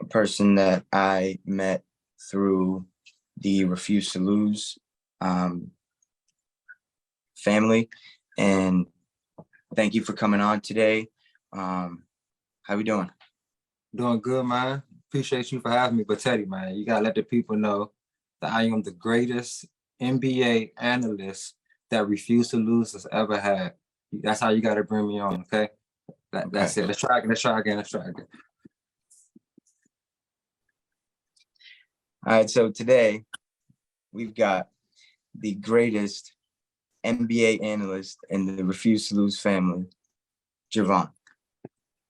a person that I met through the Refuse to Lose um, family. And thank you for coming on today. How we doing? Doing good, man. Appreciate you for having me. But Teddy, man, you gotta let the people know that I am the greatest NBA analyst that Refuse to Lose has ever had. That's how you gotta bring me on, okay? That's it. Let's try again. Let's try again. All right, so today we've got the greatest NBA analyst in the Refuse to Lose family, Javon.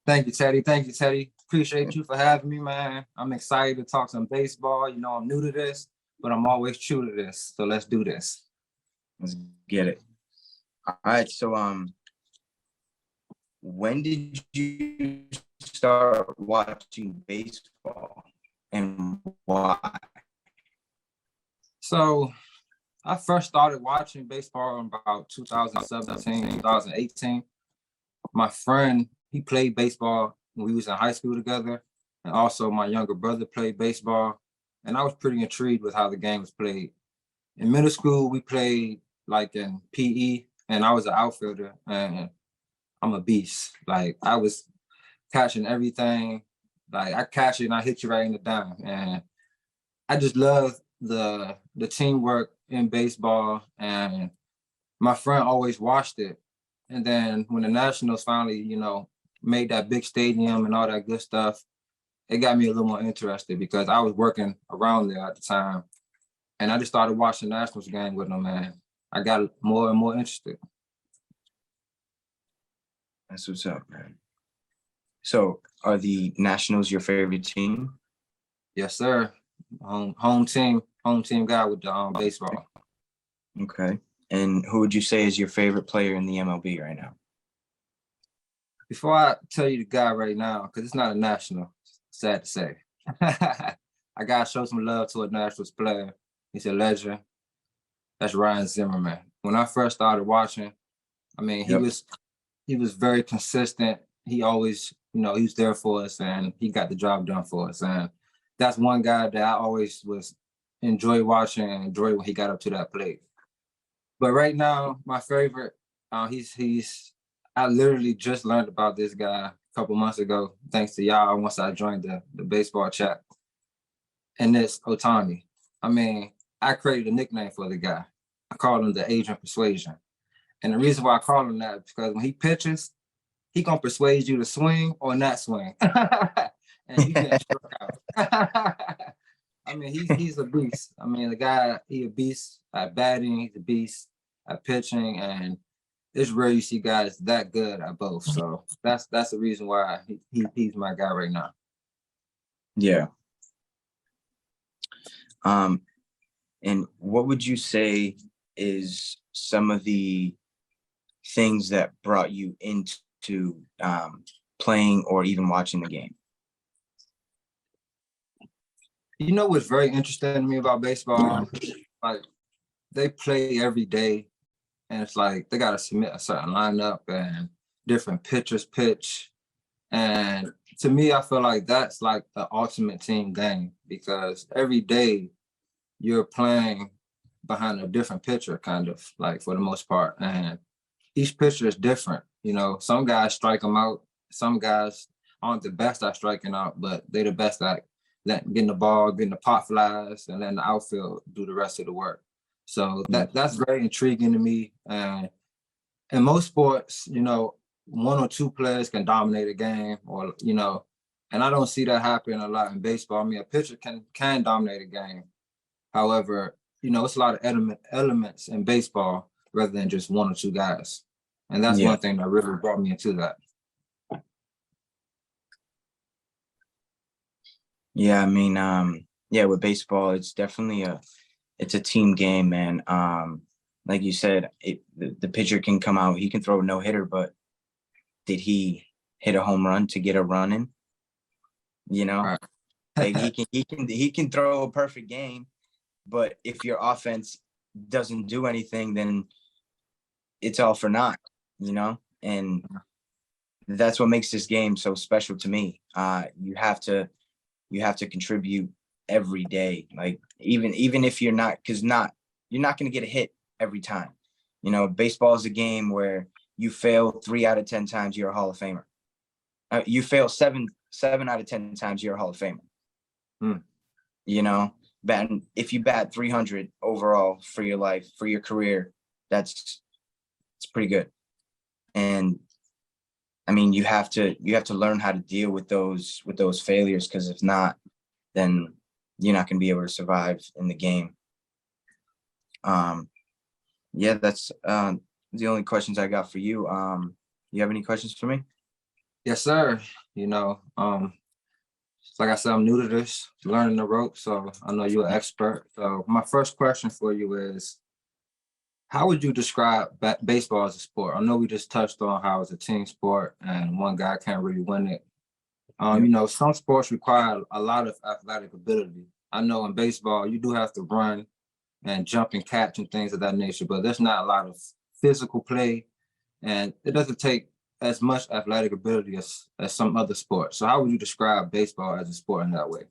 Thank you, Teddy. Appreciate you for having me, man. I'm excited to talk some baseball. You know, I'm new to this, but I'm always true to this. So let's do this. Let's get it. All right, so when did you start watching baseball and why? So I first started watching baseball in about 2017, 2018. My friend, he played baseball when we was in high school together. And also my younger brother played baseball. And I was pretty intrigued with how the game was played. In middle school, we played like in PE, and I was an outfielder, and I'm a beast. Like I was catching everything. Like I catch it and I hit you right in the dime. And I just love the teamwork in baseball. And my friend always watched it. And then when the Nationals finally, made that big stadium and all that good stuff, it got me a little more interested because I was working around there at the time. And I just started watching the Nationals game with them, and I got more and more interested. That's what's up, man. So are the Nationals your favorite team? Yes, sir. Home team guy with the baseball. Okay. And who would you say is your favorite player in the MLB right now? Before I tell you the guy right now, because it's not a National, sad to say. I gotta show some love to a Nationals player. He's a legend. That's Ryan Zimmerman. When I first started watching, I mean, he was very consistent. He always, he was there for us, and he got the job done for us. And that's one guy that I always enjoy watching and enjoy when he got up to that plate. But right now, my favorite, I literally just learned about this guy a couple months ago, thanks to y'all once I joined the baseball chat. And it's Otani. I mean, I created a nickname for the guy. I call him the Agent Persuasion. And the reason why I call him that is because when he pitches, he gonna persuade you to swing or not swing. And you get struck out. I mean, he's a beast. I mean, the guy, he a beast at batting, he's a beast at pitching, and it's rare you see guys that good at both. So that's the reason why he's my guy right now. Yeah. And what would you say is some of the things that brought you into playing or even watching the game? You know what's very interesting to me about baseball? Like they play every day, and it's like they gotta submit a certain lineup and different pitchers pitch. And to me, I feel like that's like the ultimate team game because every day you're playing behind a different pitcher, kind of like for the most part. And each pitcher is different. Some guys strike them out. Some guys aren't the best at striking out, but they're the best at getting the ball, getting the pop flies, and letting the outfield do the rest of the work. So that's very intriguing to me. And in most sports, one or two players can dominate a game, or and I don't see that happening a lot in baseball. I mean, a pitcher can dominate a game. However, it's a lot of elements in baseball rather than just one or two guys. And that's one thing that really brought me into that. Yeah, I mean, with baseball, it's definitely it's a team game, man. Like you said, the pitcher can come out, he can throw a no-hitter, but did he hit a home run to get a run in? Right. Like he can throw a perfect game, but if your offense doesn't do anything, then it's all for naught, and that's what makes this game so special to me. You have to you have to contribute every day. Like even if you're not, you're not going to get a hit every time. You know, baseball is a game where you fail 3 out of 10 times, you're a Hall of Famer. You fail seven out of 10 times, you're a Hall of Famer. You know, if you bat 300 overall for your life, for your career, it's pretty good. And I mean, you have to learn how to deal with those failures, because if not, then you're not going to be able to survive in the game. Yeah, that's the only questions I got for you. You have any questions for me? Yes, sir. You know, like I said, I'm new to this, learning the ropes, so I know you're an expert. So my first question for you is, how would you describe baseball as a sport? I know we just touched on how it's a team sport and one guy can't really win it. You know, some sports require a lot of athletic ability. I know in baseball, you do have to run and jump and catch and things of that nature, but there's not a lot of physical play, and it doesn't take as much athletic ability as some other sports. So how would you describe baseball as a sport in that way?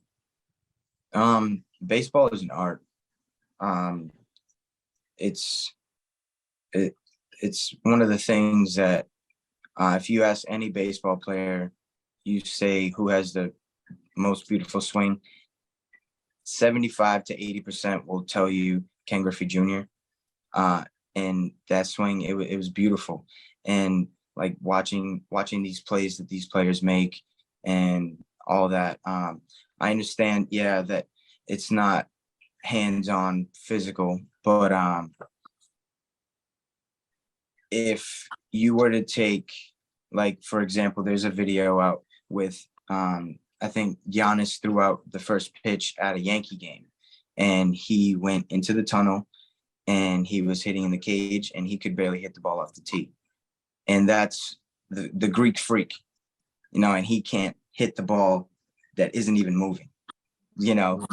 Baseball is an art. It's one of the things that if you ask any baseball player, you say who has the most beautiful swing, 75 to 80% will tell you Ken Griffey Jr. And that swing, it was beautiful. And like watching these plays that these players make and all that. I understand, yeah, that it's not hands-on physical, but if you were to take, like, for example, there's a video out with I think Giannis threw out the first pitch at a Yankee game, and he went into the tunnel and he was hitting in the cage and he could barely hit the ball off the tee. And that's the Greek freak, you know, and he can't hit the ball that isn't even moving, you know.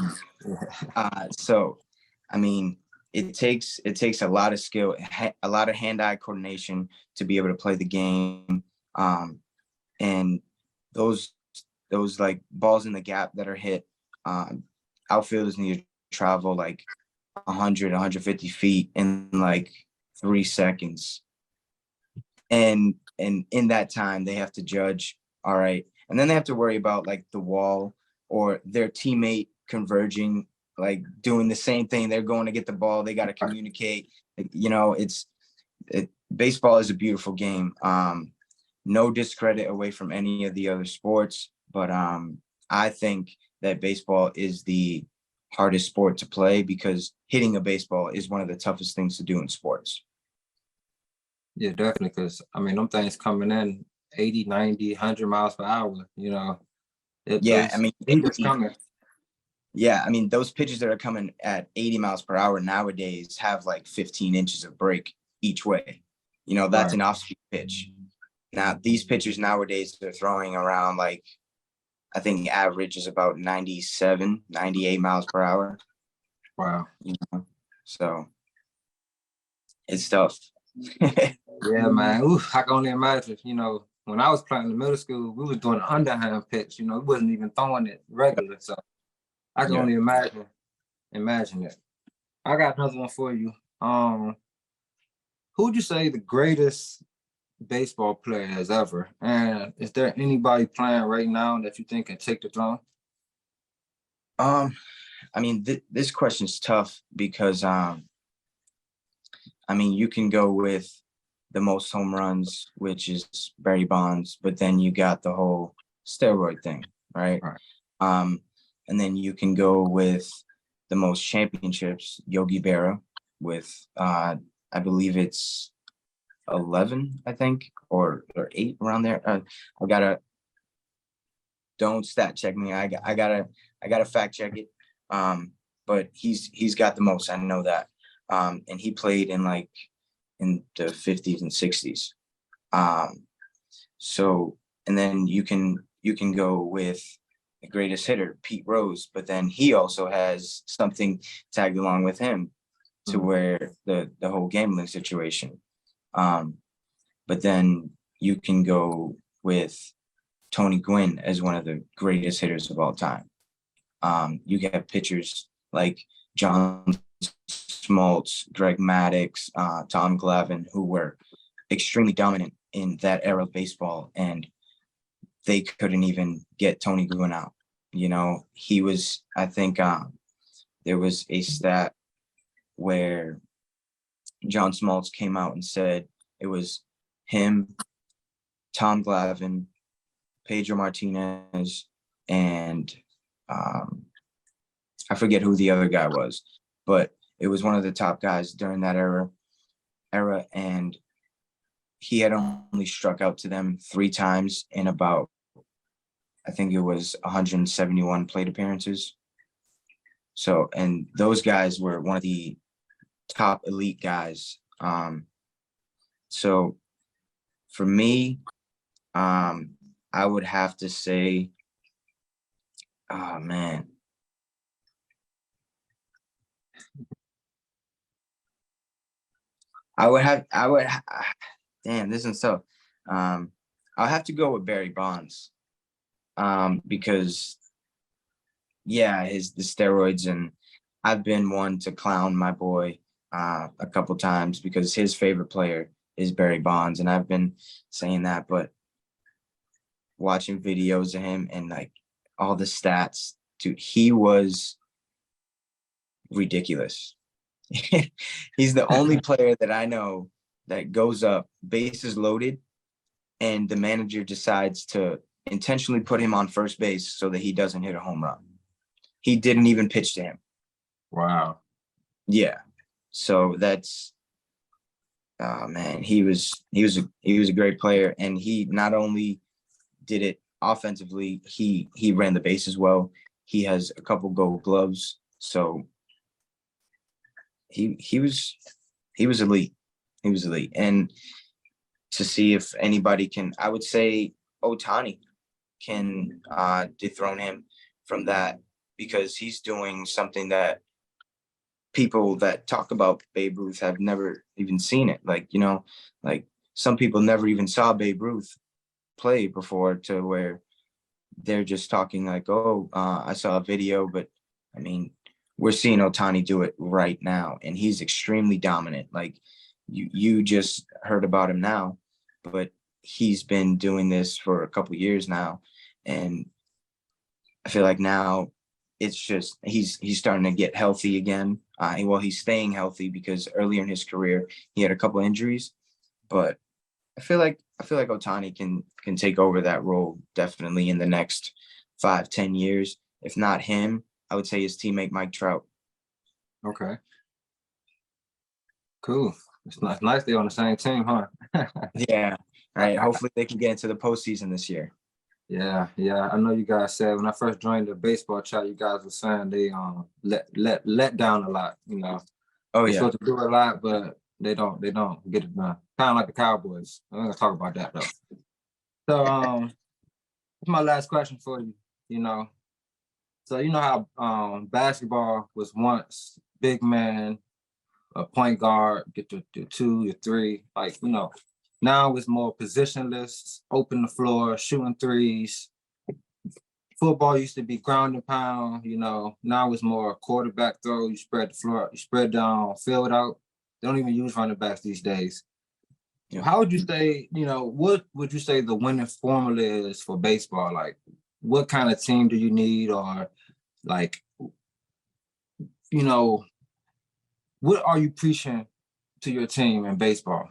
So, I mean, it takes a lot of skill, a lot of hand-eye coordination to be able to play the game. And those like balls in the gap that are hit, outfielders need to travel like 100, 150 feet in like 3 seconds. And in that time, they have to judge, all right. And then they have to worry about like the wall or their teammate converging, like doing the same thing. They're going to get the ball. They got to communicate. You know, baseball is a beautiful game. No discredit away from any of the other sports, but I think that baseball is the hardest sport to play because hitting a baseball is one of the toughest things to do in sports. Yeah, definitely. Because I mean, them things coming in 80, 90, 100 miles per hour, you know. Yeah, I mean, it's coming. Yeah, I mean, those pitches that are coming at 80 miles per hour nowadays have like 15 inches of break each way. You know, that's an off-speed pitch. Now, these pitchers nowadays, they're throwing around like, I think average is about 97, 98 miles per hour. Wow. You know, so it's tough. Yeah, man. Ooh, I can only imagine, you know, when I was playing in middle school, we was doing an underhand pitch, you know, we wasn't even throwing it regular. So I can only imagine it. I got another one for you. Who would you say the greatest baseball player has ever? And is there anybody playing right now that you think can take the throne? I mean, this question's tough because I mean, you can go with the most home runs, which is Barry Bonds, but then you got the whole steroid thing, right? And then you can go with the most championships, Yogi Berra, with I believe it's 11, I think, or 8 around there. I gotta, don't stat check me. I gotta fact check it. But he's got the most. I know that. And he played in like in the 50s and 60s. So, and then you can go with the greatest hitter, Pete Rose, but then he also has something tagged along with him to where the whole gambling situation. But then you can go with Tony Gwynn as one of the greatest hitters of all time. You have pitchers like John Smoltz, Greg Maddux, Tom Glavine, who were extremely dominant in that era of baseball, and they couldn't even get Tony Gwynn out. You know, he was, I think there was a stat where John Smoltz came out and said it was him, Tom Glavine, Pedro Martinez, and I forget who the other guy was, but it was one of the top guys during that era, and he had only struck out to them 3 times in about, I think it was 171 plate appearances. So, and those guys were one of the top elite guys. So for me, I would have to say, oh man. Damn, this is tough. I'll have to go with Barry Bonds. Because yeah, the steroids, and I've been one to clown my boy a couple times because his favorite player is Barry Bonds, and I've been saying that, but watching videos of him and like all the stats, dude, he was ridiculous. He's the only player that I know that goes up, bases loaded, and the manager decides to intentionally put him on first base so that he doesn't hit a home run. He didn't even pitch to him. Wow. Yeah. So that's, oh man, he was a great player, and he not only did it offensively, he ran the bases well. He has a couple Gold Gloves, so he was elite. He was elite, and to see if anybody can, I would say Ohtani can dethrone him from that, because he's doing something that people that talk about Babe Ruth have never even seen it. Like, you know, like some people never even saw Babe Ruth play before, to where they're just talking like, oh, I saw a video, but I mean, we're seeing Ohtani do it right now, and he's extremely dominant. Like you just heard about him now, but he's been doing this for a couple years now, and I feel like now it's just he's starting to get healthy again. Well, he's staying healthy because earlier in his career he had a couple injuries, but I feel like Ohtani can take over that role definitely in the next 5-10 years. If not him, I would say his teammate Mike Trout. Okay. Cool. It's nice they're on the same team, huh? Yeah. Right. Hopefully they can get into the postseason this year. Yeah. I know you guys said when I first joined the baseball chat, you guys were saying they let down a lot. You know, Oh they're yeah. supposed to do a lot, but they don't get it done. Kind of like the Cowboys. I'm gonna talk about that though. So that's my last question for you. You know, so you know how basketball was once big man, a point guard, get to 2 or 3, like, you know, now it's more positionless, open the floor, shooting threes. Football used to be ground and pound, you know, now it's more quarterback throw, you spread the floor, you spread down, fill it out. They don't even use running backs these days. Yeah. How would you say, you know, what would you say the winning formula is for baseball? Like, what kind of team do you need? Or like, you know, what are you preaching to your team in baseball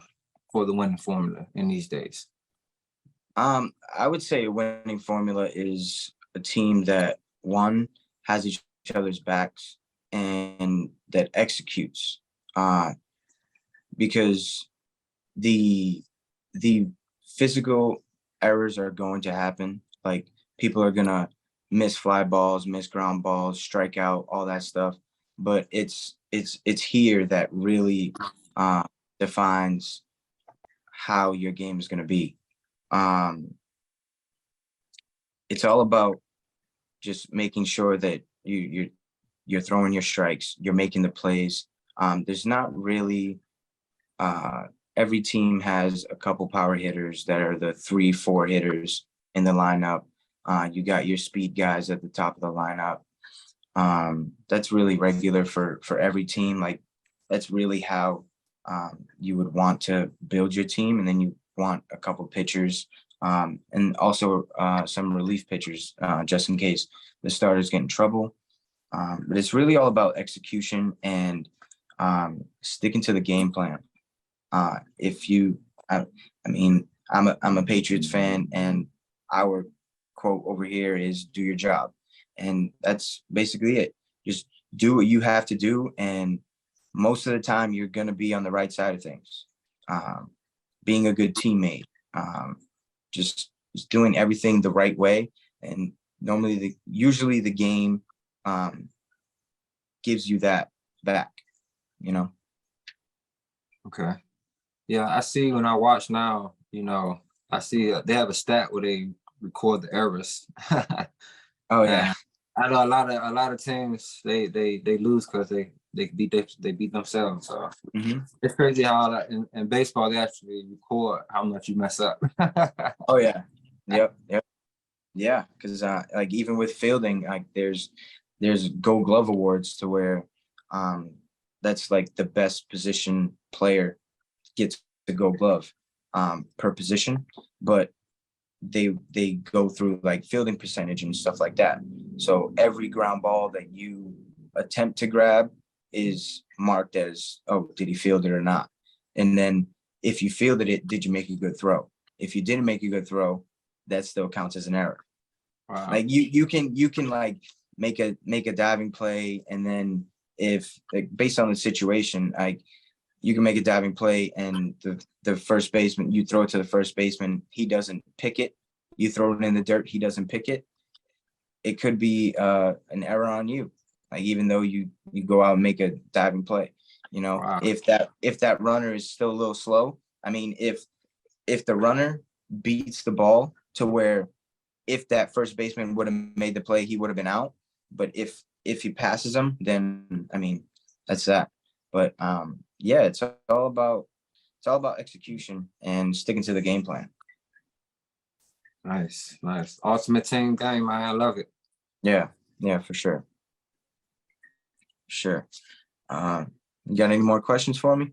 for the winning formula in these days? I would say a winning formula is a team that, one, has each other's backs and that executes. Because the physical errors are going to happen. Like, people are gonna miss fly balls, miss ground balls, strike out, all that stuff. But it's here that really defines how your game is gonna be. It's all about just making sure that you're throwing your strikes, you're making the plays. There's not really every team has a couple power hitters that are the 3-4 hitters in the lineup. You got your speed guys at the top of the lineup. That's really regular for every team. Like that's really how you would want to build your team, and then you want a couple pitchers and also some relief pitchers just in case the starters get in trouble. But it's really all about execution and sticking to the game plan. If you, I mean, I'm a Patriots fan, and our quote over here is "Do your job," and that's basically it. Just do what you have to do, and most of the time you're going to be on the right side of things. Being a good teammate, just doing everything the right way, and usually the game gives you that back, you know. Okay. Yeah, I see when I watch now, I see they have a stat where they record the errors. Oh yeah. I know a lot of teams they lose because they beat themselves. So it's crazy how in baseball they actually record how much you mess up. Oh yeah. Yep. Yeah, because like even with fielding, like there's Gold Glove awards to where that's like the best position player gets the Gold Glove per position, but they go through like fielding percentage and stuff like that. So every ground ball that you attempt to grab is marked as, oh, did he field it or not? And then if you fielded it, did you make a good throw? If you didn't make a good throw, that still counts as an error. Wow. Like you can like make a diving play, and then if like based on the situation, like you can make a diving play and the first baseman, you throw it to the first baseman, he doesn't pick it. You throw it in the dirt, he doesn't pick it. It could be an error on you. Like even though you go out and make a diving play, Wow. if that runner is still a little slow. I mean, if the runner beats the ball to where if that first baseman would have made the play, he would have been out. But if he passes him, then I mean, that's that. But yeah, it's all about execution and sticking to the game plan. Nice. Ultimate team game, man. I love it. Yeah, for sure. Sure. You got any more questions for me?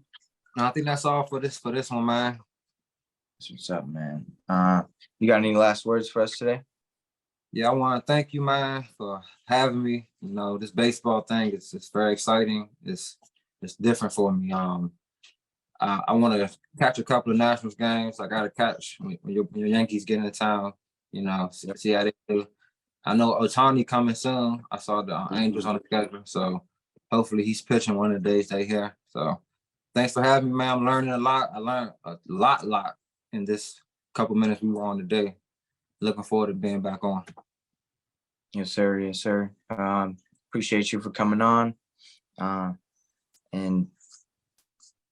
No, I think that's all for this one, man. That's what's up, man. You got any last words for us today? Yeah, I want to thank you, man, for having me. This baseball thing it's very exciting. It's different for me. I want to catch a couple of Nationals games. I got to catch when your Yankees get into town. See how they do. I know Ohtani coming soon. I saw the Angels on the schedule, so hopefully he's pitching one of the days they here. So thanks for having me, man. I'm learning a lot. I learned a lot in this couple minutes we were on today. Looking forward to being back on. Yes, sir. Appreciate you for coming on. And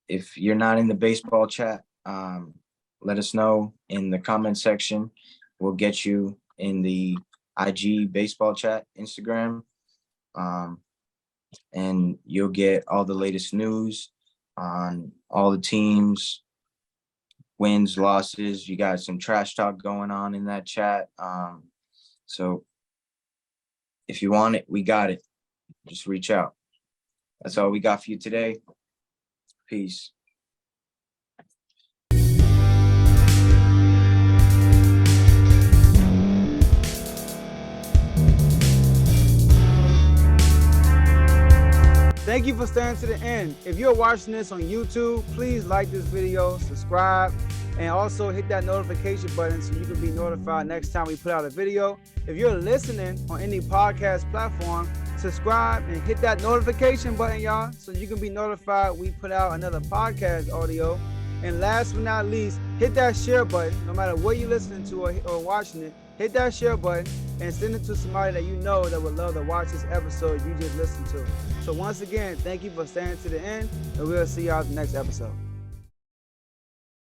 if you're not in the baseball chat, let us know in the comment section. We'll get you in the IG baseball chat, Instagram. And you'll get all the latest news on all the teams, wins, losses. You got some trash talk going on in that chat. So if you want it, we got it. Just reach out. That's all we got for you today. Peace. Thank you for staying to the end. If you're watching this on YouTube, please like this video, subscribe, and also hit that notification button so you can be notified next time we put out a video. If you're listening on any podcast platform, subscribe and hit that notification button, y'all, so you can be notified we put out another podcast audio. And last but not least, hit that share button. No matter what you're listening to or watching it, hit that share button and send it to somebody that you know that would love to watch this episode you just listened to. So once again, thank you for staying to the end, and we'll see y'all in the next episode.